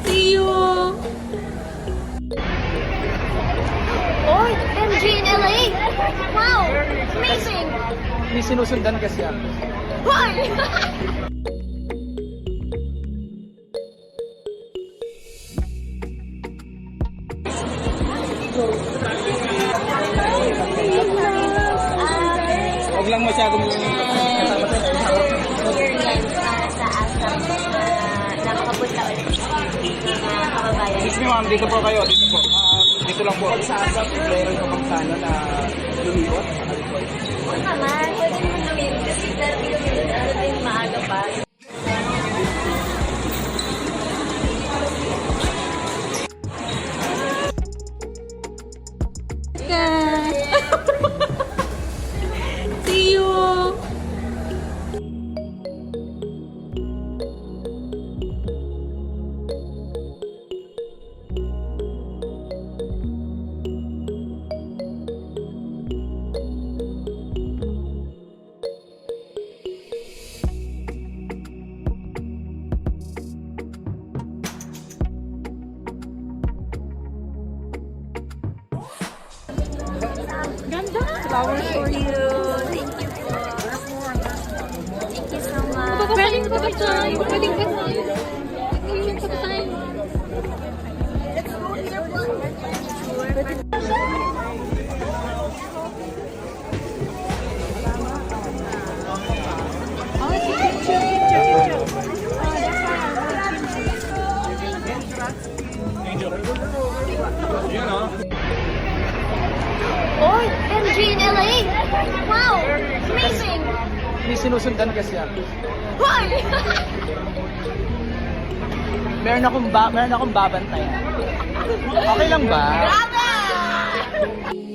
See you! Oh, MJ in LA! Wow! Amazing! May sinusundan kasi ako. Hoy! Huwag lang masyadong Sa ASAP na makapunta ulit na kababayan. Excuse me ma'am, dito po kayo, dito po. Dito lang po. Sa ASAP, meron ka bang sana na lumiwat? Oo naman, pwede naman lumirin kasi dahil lumirin ano din maaga pa. See you! Flowers for you. Thank you po. Thank you so much. Pwedeng pa ba tayo? Pwedeng pa tayo? Pwedeng pa tayo? Let's go here po. Oh, MJ in LA! Wow! Amazing! May sinusundan kasi ako. Hoy! Meron akong babantayan. Okay lang ba? Grabe!